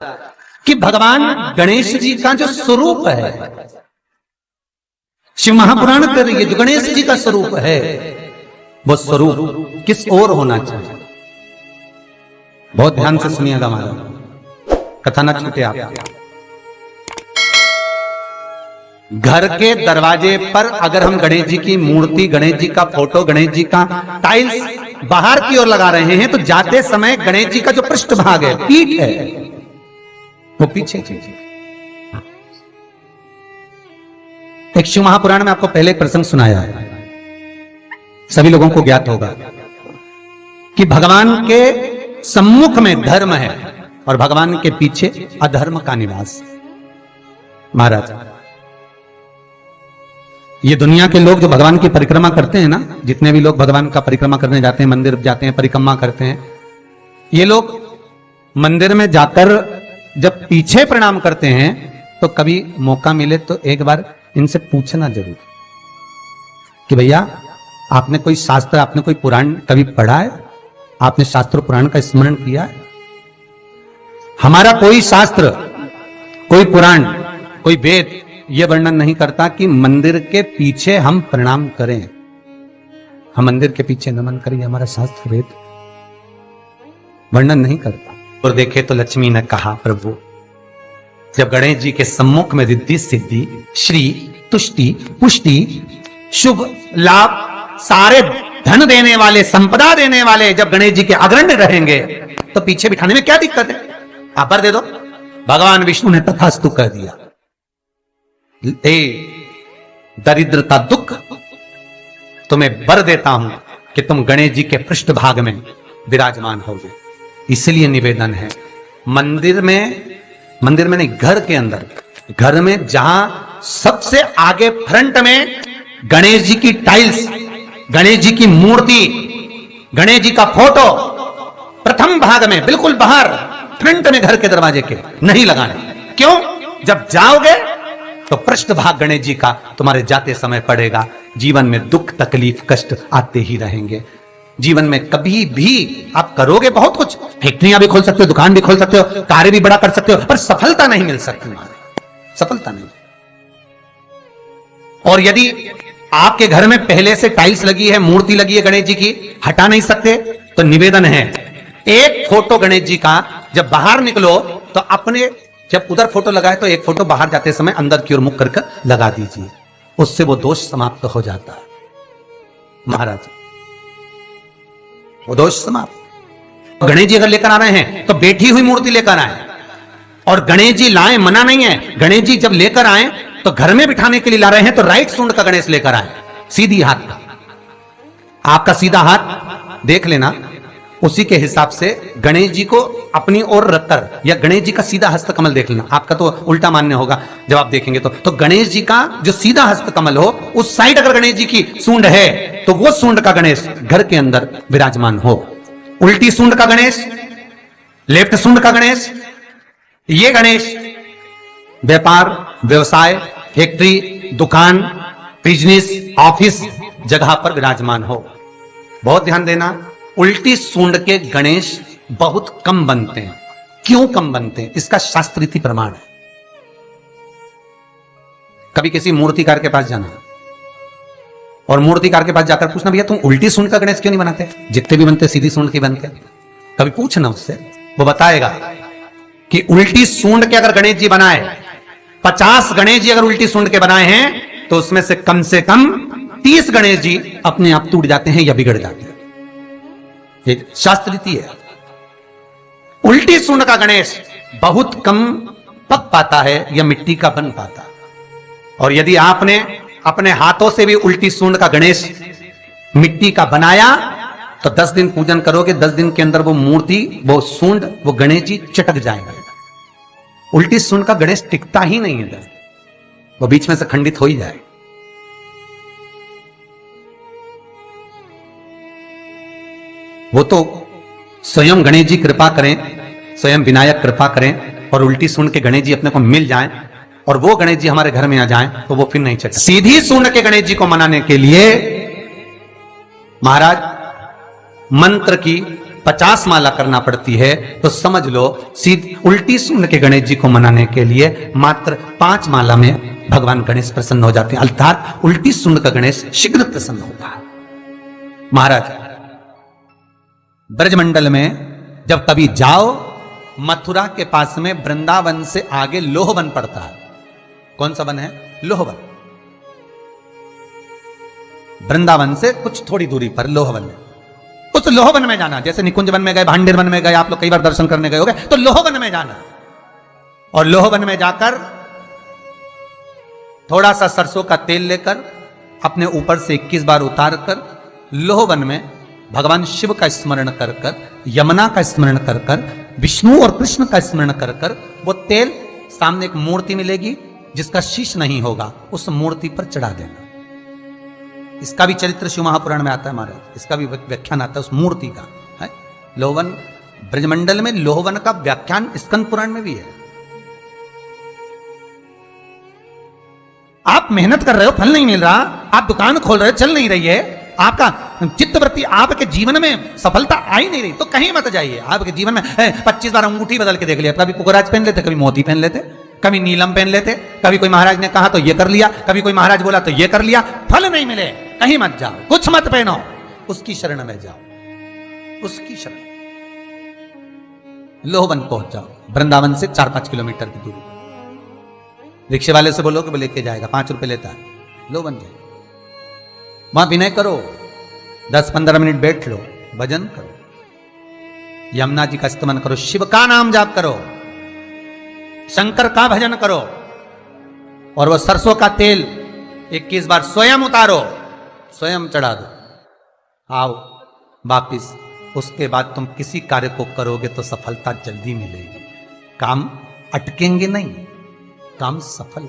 कि भगवान गणेश जी का जो स्वरूप है, शिव महापुराण कर रही है, जो गणेश जी का स्वरूप है, वो स्वरूप किस ओर होना चाहिए। बहुत ध्यान से सुनिएगा महाराज, कथा ना छूटे आप। घर के दरवाजे पर अगर हम गणेश जी की मूर्ति, गणेश जी का फोटो, गणेश जी का टाइल्स बाहर की ओर लगा रहे हैं, तो जाते समय गणेश जी का जो पृष्ठभाग है, पीठ है, वो पीछे कीजिए। एक शिव महापुराण में आपको पहले एक प्रसंग सुनाया है, सभी लोगों को ज्ञात होगा कि भगवान के सम्मुख में धर्म है और भगवान के पीछे अधर्म का निवास। महाराज, ये दुनिया के लोग जो भगवान की परिक्रमा करते हैं ना, जितने भी लोग भगवान का परिक्रमा करने जाते हैं, मंदिर जाते हैं, परिक्रमा करते हैं, ये लोग मंदिर में जाकर जब पीछे प्रणाम करते हैं तो कभी मौका मिले तो एक बार इनसे पूछना जरूर कि भैया आपने कोई शास्त्र, आपने कोई पुराण कभी पढ़ा है, आपने शास्त्र पुराण का स्मरण किया है? हमारा कोई शास्त्र, कोई पुराण, कोई वेद यह वर्णन नहीं करता कि मंदिर के पीछे हम प्रणाम करें, हम मंदिर के पीछे नमन करें, हमारा शास्त्र वेद वर्णन नहीं करता। और देखे तो लक्ष्मी ने कहा, प्रभु जब गणेश जी के सम्मुख में रिद्धि सिद्धि, श्री, तुष्टि, पुष्टि, शुभ लाभ, सारे धन देने वाले, संपदा देने वाले जब गणेश जी के अग्रण्य रहेंगे तो पीछे बिठाने में क्या दिक्कत है, आप वर दे दो। भगवान विष्णु ने तथास्तु कह दिया, दरिद्रता दुख तुम्हें वर देता हूं कि तुम गणेश जी के पृष्ठभाग में विराजमान होगे। इसलिए निवेदन है, मंदिर में नहीं, घर के अंदर, घर में जहां सबसे आगे फ्रंट में गणेश जी की टाइल्स, गणेश जी की मूर्ति, गणेश जी का फोटो प्रथम भाग में बिल्कुल बाहर फ्रंट में घर के दरवाजे के नहीं लगाने। क्यों? जब जाओगे तो पृष्ठभाग गणेश जी का तुम्हारे जाते समय पड़ेगा। जीवन में दुख, तकलीफ, कष्ट आते ही रहेंगे। जीवन में कभी भी आप करोगे बहुत कुछ, फैक्ट्रियां भी खोल सकते हो, दुकान भी खोल सकते हो, कार्य भी बड़ा कर सकते हो, पर सफलता नहीं मिल सकती, सफलता नहीं। और यदि आपके घर में पहले से टाइल्स लगी है, मूर्ति लगी है गणेश जी की, हटा नहीं सकते, तो निवेदन है, एक फोटो गणेश जी का जब बाहर निकलो तो अपने, जब उधर फोटो लगाए तो एक फोटो बाहर जाते समय अंदर की ओर मुख करके लगा दीजिए, उससे वो दोष समाप्त हो जाता है। महाराज, वो दोष समाप्त। गणेश जी अगर लेकर आ रहे हैं तो बैठी हुई मूर्ति लेकर आए, और गणेश जी लाए, मना नहीं है, गणेश जी जब लेकर आए तो घर में बिठाने के लिए ला रहे हैं तो राइट सूंड का गणेश लेकर आए, सीधी हाथ का। आपका सीधा हाथ देख लेना, उसी के हिसाब से गणेश जी को अपनी ओर रखकर, या गणेश जी का सीधा हस्त कमल देख लेना। आपका तो उल्टा मान्य होगा जब आप देखेंगे तो गणेश जी का जो सीधा हस्त कमल हो, उस साइड अगर गणेश जी की सूंड है तो वो सूंड का गणेश घर के अंदर विराजमान हो। उल्टी सूंड का गणेश, लेफ्ट सूंड का गणेश, ये गणेश व्यापार, व्यवसाय, फैक्ट्री, दुकान, बिजनेस, ऑफिस जगह पर विराजमान हो। बहुत ध्यान देना, उल्टी सूंड के गणेश बहुत कम बनते हैं। क्यों कम बनते हैं? इसका शास्त्रीय प्रमाण है। कभी किसी मूर्तिकार के पास जाना और मूर्तिकार के पास जाकर पूछना, भैया तुम उल्टी सूंड का गणेश क्यों नहीं बनाते? जितने भी बनते सीधी सूंड के बनते। कभी पूछना उससे, वो बताएगा कि उल्टी सूंड के अगर गणेश जी बनाए, 50 गणेश जी अगर उल्टी सूंड के बनाए हैं तो उसमें से कम 30 गणेश जी अपने आप टूट जाते हैं या बिगड़ जाते हैं। ये शास्त्र रीति है। उल्टी सूंड का गणेश बहुत कम पक पाता है या मिट्टी का बन पाता। और यदि आपने अपने हाथों से भी उल्टी सूंड का गणेश मिट्टी का बनाया तो 10 दिन पूजन करोगे, 10 दिन के अंदर वो मूर्ति, वो सूंड, वो गणेश जी चटक जाएगा। उल्टी सूंड का गणेश टिकता ही नहीं है, वो बीच में से खंडित हो ही जाए। वो तो स्वयं गणेश जी कृपा करें, स्वयं विनायक कृपा करें और उल्टी सूंड के गणेश जी अपने को मिल जाएं और वो गणेश जी हमारे घर में आ जाएं तो वो फिर नहीं चलता। सीधी सूंड के गणेश जी को मनाने के लिए महाराज मंत्र की 50 माला करना पड़ती है, तो समझ लो सीधी उल्टी सूंड के गणेश जी को मनाने के लिए मात्र 5 माला में भगवान गणेश प्रसन्न हो जाते हैं। अर्थात उल्टी सूंड का गणेश शीघ्र प्रसन्न होता है। महाराज ब्रजमंडल में जब कभी जाओ, मथुरा के पास में वृंदावन से आगे लोहवन पड़ता है। कौन सा वन है? लोहवन। वृंदावन से कुछ थोड़ी दूरी पर लोहवन है। उस लोहवन में जाना, जैसे निकुंज वन में गए, भांडेर वन में गए, आप लोग कई बार दर्शन करने गए होंगे, तो लोहवन में जाना और लोहवन में जाकर थोड़ा सा सरसों का तेल लेकर अपने ऊपर से 21 बार उतार कर लोहवन में भगवान शिव का स्मरण कर कर, यमुना का स्मरण कर कर, विष्णु और कृष्ण का स्मरण कर कर, वो तेल सामने एक मूर्ति मिलेगी जिसका शीश नहीं होगा, उस मूर्ति पर चढ़ा देना। इसका भी चरित्र शिव महापुराण में आता है महाराज, इसका भी व्याख्यान आता है उस मूर्ति का है। लोहवन ब्रजमंडल में लोहवन का व्याख्यान स्कंद पुराण में भी है। आप मेहनत कर रहे हो, फल नहीं मिल रहा, आप दुकान खोल रहे हो, चल नहीं रही है, आपका चित्तवृत्ति, आपके जीवन में सफलता आ ही नहीं रही, तो कहीं मत जाइए। आपके जीवन में 25 बार अंगूठी बदल के देख लिया, कभी पुखराज पहन लेते, कभी मोती पहन लेते, कभी नीलम पहन लेते, कभी कोई महाराज ने कहा तो ये कर लिया, कभी कोई महाराज बोला तो ये कर लिया, फल नहीं मिले, कहीं मत जाओ, कुछ मत पहनो, उसकी शरण में जाओ, उसकी शरण। लोहवन पहुंच जाओ, वृंदावन से 4-5 किलोमीटर की दूरी। रिक्शे वाले से बोलो कि वो लेके जाएगा, 5 रुपए लेता है। लोहवन जाए, वहां विनय करो, 10-15 मिनट बैठ लो, भजन करो, यमुना जी का स्तमन करो, शिव का नाम जाप करो, शंकर का भजन करो, और वो सरसों का तेल 21 बार स्वयं उतारो, स्वयं चढ़ा दो, आओ वापिस। उसके बाद तुम किसी कार्य को करोगे तो सफलता जल्दी मिलेगी, काम अटकेंगे नहीं, काम सफल